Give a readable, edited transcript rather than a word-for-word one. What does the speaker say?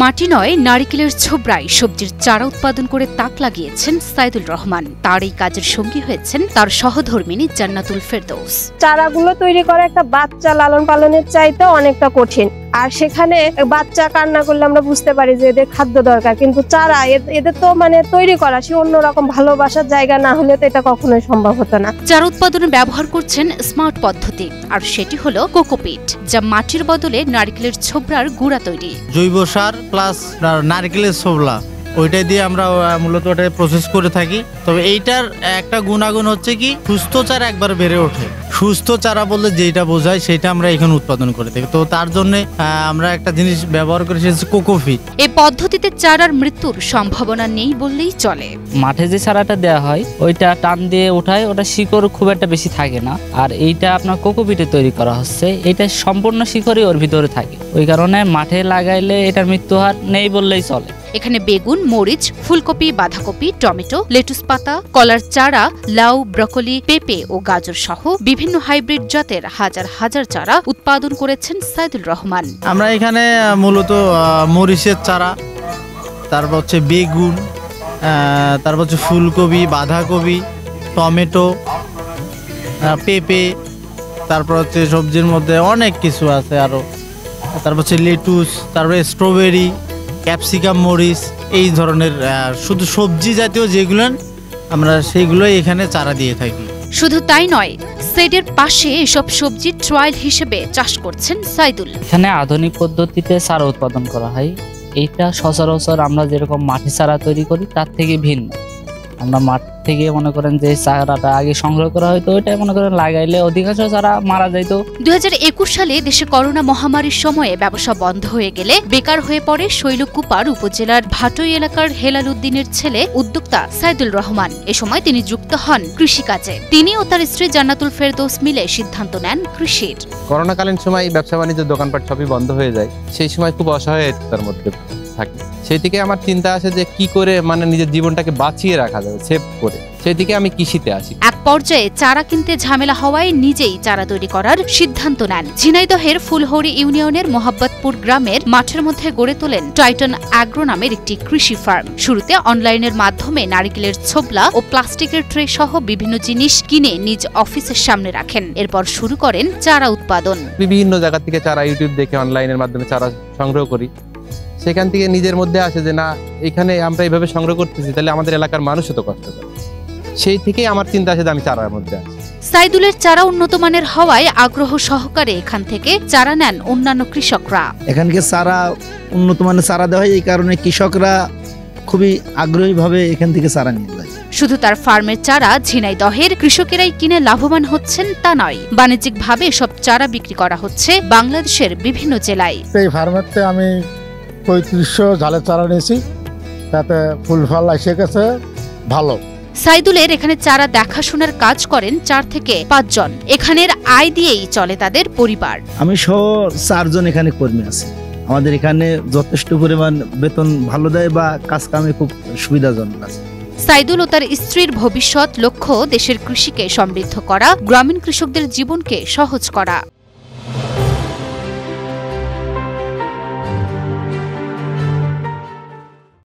মাটি নয়, নারিকেলের ছোবড়ায় সবজির চারা উৎপাদন করে তাক লাগিয়েছেন সাইদুল রহমান। তার এই কাজের সঙ্গী হয়েছেন তার সহধর্মিনী জান্নাতুল ফেরদৌস। চারাগুলো তৈরি করা একটা বাচ্চা লালন পালনের চাইতে অনেকটা কঠিন। আর সেখানে বাচ্চা কান্না করলে আমরা বুঝতে পারি যে এদের খাদ্য দরকার, কিন্তু চারা এদের তো তৈরি করা সে অন্যরকম ভালোবাসার জায়গা না হলে তো এটা কখনোই সম্ভব হতো না। চারা উৎপাদনে ব্যবহার করছেন স্মার্ট পদ্ধতি, আর সেটি হলো কোকোপিট, যা মাটির বদলে নারিকেলের ছোবড়ার গুঁড়া তৈরি। জৈব সার প্লাস নারিকেলের ছোবড়া ওইটা দিয়ে আমরা মূলত ওটা প্রসেস করে থাকি। তবে এইটার একটা গুণাগুণ হচ্ছে কি, সুস্থ চারা একবার বেড়ে ওঠে। সুস্থ চারা বলতে যেটা বোঝায় সেটা আমরা এখানে উৎপাদন করে থাকি। তো তার জন্য আমরা একটা জিনিস ব্যবহার করি, সেটা হচ্ছে কোকোপিট। এই পদ্ধতিতে চারার মৃত্যুর সম্ভাবনা নেই বললেই চলে। মাঠে যে চারাটা দেওয়া হয় ওইটা টান দিয়ে ওঠায়, ওটা শিকড় খুব একটা বেশি থাকে না। আর এইটা আপনার কোকোপিটে তৈরি করা হচ্ছে, এটা সম্পূর্ণ শিকড়ই ওর ভিতরে থাকে। ওই কারণে মাঠে লাগাইলে এটার মৃত্যু হার নেই বললেই চলে। এখানে বেগুন, মরিচ, ফুলকপি, বাঁধাকপি, টমেটো, লেটুস পাতা, কলার চারা, লাউ, ব্রকলি, পেঁপে ও গাজর সহ বিভিন্ন হাইব্রিড জাতের হাজার হাজার চারা উৎপাদন করেছেন সাইদুল রহমান। আমরা এখানে মূলত মরিচের চারা, তারপর হচ্ছে বেগুন, তারপর হচ্ছে ফুলকপি, বাঁধাকপি, টমেটো, পেঁপে, তারপর হচ্ছে সবজির মধ্যে অনেক কিছু আছে আরো। তারপর হচ্ছে লেটুস, তারপরে স্ট্রবেরি, ক্যাপসিকাম, মরিচ, এই ধরনের শুধু সবজি জাতীয় যেগুলো আমরা সেইগুলোই এখানে চারা দিয়ে থাকি। শুধু তাই নয়, সেডের পাশে এসব সবজি ট্রায়াল হিসেবে চাষ করছেন সাইদুল। এখানে আধুনিক পদ্ধতিতে চারা উৎপাদন করা হয়। এইটা সচরাচর আমরা যেরকম মাঠে চারা তৈরি করি তার থেকে ভিন্ন। আমরা মাঠ থেকে মনে করেন যে চারাটা আগে সংগ্রহ করা হয়তো, ওইটাই মনে করেন লাগাইলে অধিকাংশ চারা মারা যাইতো। 2021 সালে দেশে করোনা মহামারীর সময়ে ব্যবসা বন্ধ হয়ে গেলে বেকার হয়ে পড়ে শৈলকুপার উপজেলার ভাটই এলাকার হেলাল উদ্দিনের ছেলে উদ্যোক্তা সাইদুল রহমান। এ সময় তিনি যুক্ত হন কৃষিকাজে। তিনি ও তার স্ত্রী জান্নাতুল ফেরদৌস মিলে সিদ্ধান্ত নেন কৃষির। করোনাকালীন সময় ব্যবসা বাণিজ্য, দোকানপাট সবই বন্ধ হয়ে যায়। সেই সময় খুব অসহায়তার মধ্যে থাকি। সেই থেকে আমার চিন্তা আসে যে কি করে নিজের জীবনটাকে বাঁচিয়ে রাখা যাবে, সেভ করে। সেই থেকে আমি কৃষিতে আসি। এক পর্যায়ে চারা কিনতে ঝামেলা হওয়ায় নিজেই চারা তৈরি করার সিদ্ধান্ত নেন। ঝিনাইদহের ফুলহরি ইউনিয়নের মোহাব্বতপুর গ্রামের মাঠের মধ্যে গড়ে তোলেন টাইটন অ্যাগ্রো নামের একটি কৃষি ফার্ম। শুরুতে অনলাইনের মাধ্যমে নারিকেলের ছোবলা ও প্লাস্টিকের ট্রে সহ বিভিন্ন জিনিস কিনে নিজ অফিসের সামনে রাখেন। এরপর শুরু করেন চারা উৎপাদন। বিভিন্ন জায়গা থেকে চারা ইউটিউব দেখে অনলাইনের মাধ্যমে চারা সংগ্রহ করি। সেখান থেকে নিজের মধ্যে আসে যে না, এখানে আমরা এইভাবে সংগ্রহ করতেছি, তাহলে আমাদের এলাকার মানুষও তো কষ্ট করে। সেই থেকেই আমার চিন্তা আসে যে আমি চারার মধ্যে আসি। সাইদুলের চারা উন্নত মানের হওয়ায় আগ্রহ সহকারে এখান থেকে চারা নেন অন্যান্য কৃষকরা। এখানকার চারা উন্নত মানের চারা দেওয়া হয়, এই কারণে কৃষকরা খুবই আগ্রহীভাবে এখান থেকে চারা নিয়ে যায়। শুধু তার ফার্মের চারা ঝিনাইদহের কৃষকেরাই কিনে লাভবান হচ্ছেন তা নয়, বাণিজ্যিকভাবে সব চারা বিক্রি করা হচ্ছে বাংলাদেশের বিভিন্ন জেলায়। এই ফার্মেতে আমি 3500 ঝালের চারা নিয়েছি, তাতে ফুল ফল এসে গেছে ভালো। সাইদুলের এখানে চারা দেখাশোনার কাজ করেন 4 থেকে 5 জন। এখানের আয় দিয়েই চলে তাদের পরিবার। আমি সহ 4 জন এখানে কর্মী আছি। আমাদের এখানে যথেষ্ট পরিমাণ বেতন ভালো দেয় বা কাজ কামে খুব সুবিধাজনক আছে। সাইদুল ও তার স্ত্রীর ভবিষ্যৎ লক্ষ্য দেশের কৃষিকে সমৃদ্ধ করা, গ্রামীণ কৃষকদের জীবনকে সহজ করা।